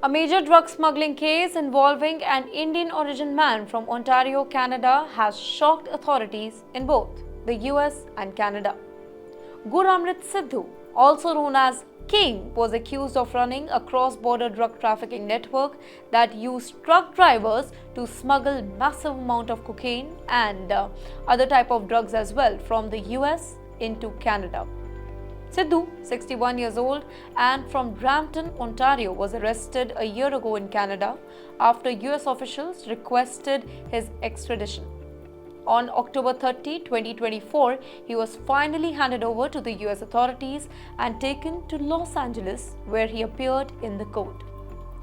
A major drug smuggling case involving an Indian origin man from Ontario, Canada has shocked authorities in both the US and Canada. Gurramrit Sidhu, also known as King, was accused of running a cross-border drug trafficking network that used truck drivers to smuggle massive amount of cocaine and other type of drugs as well from the US into Canada. Sidhu, 61 years old and from Brampton, Ontario, was arrested a year ago in Canada after US officials requested his extradition. On October 30, 2024, he was finally handed over to the US authorities and taken to Los Angeles, where he appeared in the court.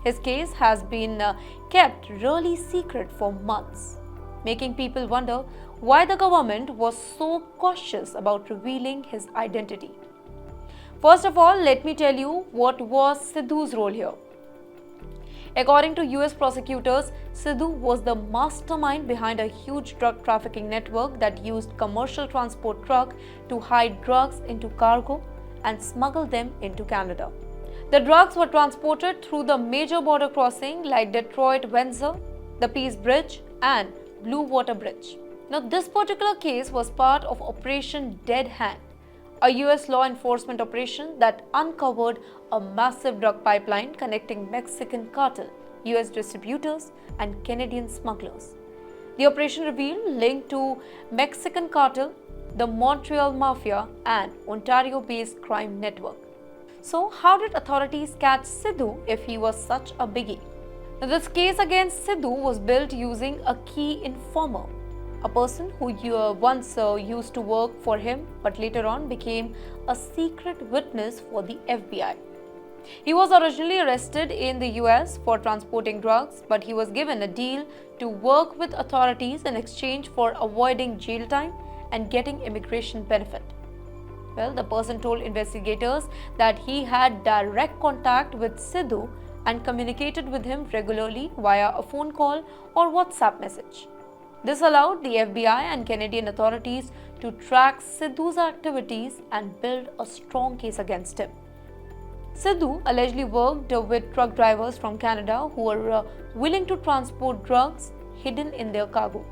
His case has been kept really secret for months, making people wonder why the government was so cautious about revealing his identity. First of all, let me tell you what was Sidhu's role here. According to US prosecutors, Sidhu was the mastermind behind a huge drug trafficking network that used commercial transport trucks to hide drugs into cargo and smuggle them into Canada. The drugs were transported through the major border crossing like Detroit-Windsor, the Peace Bridge and Blue Water Bridge. Now, this particular case was part of Operation Dead Hand, a US law enforcement operation that uncovered a massive drug pipeline connecting Mexican cartel, US distributors, and Canadian smugglers. The operation revealed link to Mexican cartel, the Montreal Mafia, and Ontario-based crime network. So, how did authorities catch Sidhu if he was such a biggie? Now, this case against Sidhu was built using a key informer, a person who once used to work for him but later on became a secret witness for the FBI. He was originally arrested in the US for transporting drugs, but he was given a deal to work with authorities in exchange for avoiding jail time and getting immigration benefit. Well, the person told investigators that he had direct contact with Sidhu and communicated with him regularly via a phone call or WhatsApp message. This allowed the FBI and Canadian authorities to track Sidhu's activities and build a strong case against him. Sidhu allegedly worked with truck drivers from Canada who were willing to transport drugs hidden in their cargo.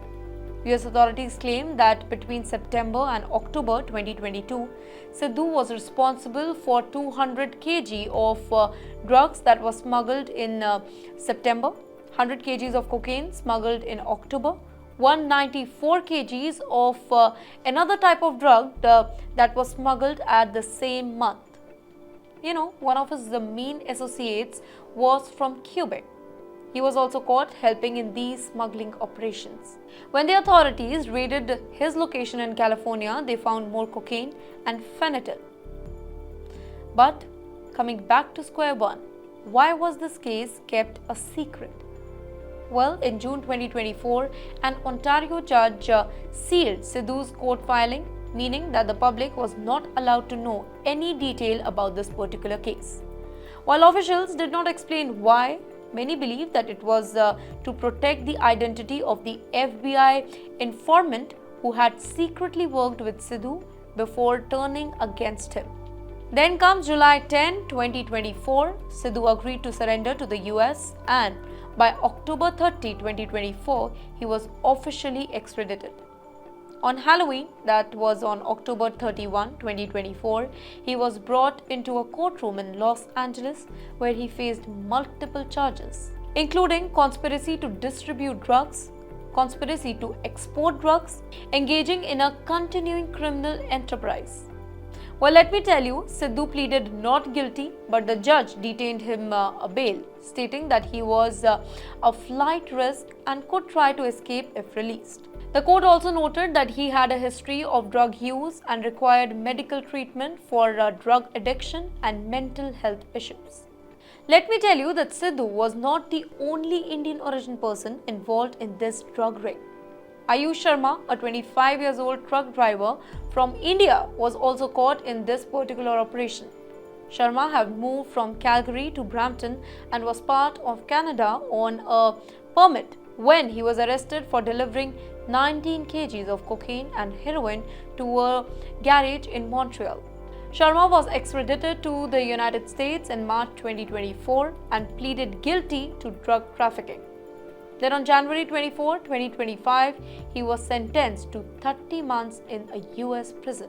US authorities claim that between September and October 2022, Sidhu was responsible for 200 kg of drugs that were smuggled in September, 100 kgs of cocaine smuggled in October, 194 kgs of another type of drug that was smuggled at the same month. You know, one of his main associates was from Quebec. He was also caught helping in these smuggling operations. When the authorities raided his location in California, they found more cocaine and fentanyl. But coming back to square one, why was this case kept a secret? Well, in June 2024, an Ontario judge sealed Sidhu's court filing, meaning that the public was not allowed to know any detail about this particular case. While officials did not explain why, many believe that it was to protect the identity of the FBI informant who had secretly worked with Sidhu before turning against him. Then comes July 10, 2024, Sidhu agreed to surrender to the US and by October 30, 2024, he was officially extradited. On Halloween, that was on October 31, 2024, he was brought into a courtroom in Los Angeles where he faced multiple charges, including conspiracy to distribute drugs, conspiracy to export drugs, engaging in a continuing criminal enterprise. Well, let me tell you, Sidhu pleaded not guilty, but the judge detained him a bail, stating that he was a flight risk and could try to escape if released. The court also noted that he had a history of drug use and required medical treatment for drug addiction and mental health issues. Let me tell you that Sidhu was not the only Indian origin person involved in this drug ring. Ayush Sharma, a 25-year-old truck driver from India, was also caught in this particular operation. Sharma had moved from Calgary to Brampton and was part of Canada on a permit when he was arrested for delivering 19 kgs of cocaine and heroin to a garage in Montreal. Sharma was extradited to the United States in March 2024 and pleaded guilty to drug trafficking. Then on January 24, 2025, he was sentenced to 30 months in a US prison.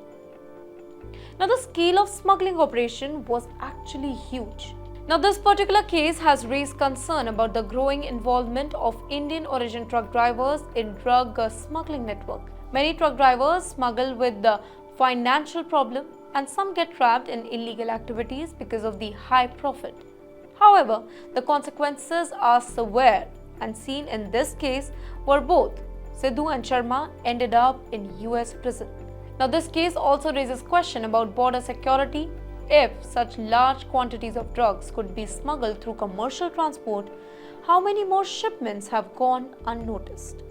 Now, the scale of smuggling operation was actually huge. Now, this particular case has raised concern about the growing involvement of Indian origin truck drivers in drug smuggling network. Many truck drivers smuggle with the financial problem, and some get trapped in illegal activities because of the high profit. However, the consequences are severe, and seen in this case where both Sidhu and Sharma ended up in US prison. Now, this case also raises question about border security. If such large quantities of drugs could be smuggled through commercial transport, how many more shipments have gone unnoticed?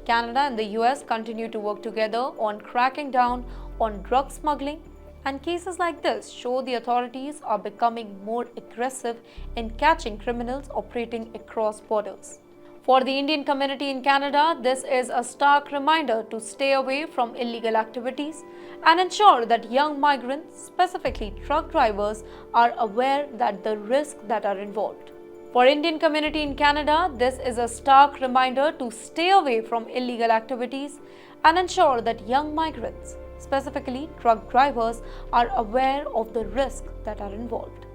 Canada and the US continue to work together on cracking down on drug smuggling, and cases like this show the authorities are becoming more aggressive in catching criminals operating across borders. For the Indian community in Canada, this is a stark reminder to stay away from illegal activities and ensure that young migrants, specifically truck drivers, are aware that the risks that are involved. For Indian community in Canada, this is a stark reminder to stay away from illegal activities and ensure that young migrants, specifically truck drivers, are aware of the risks that are involved.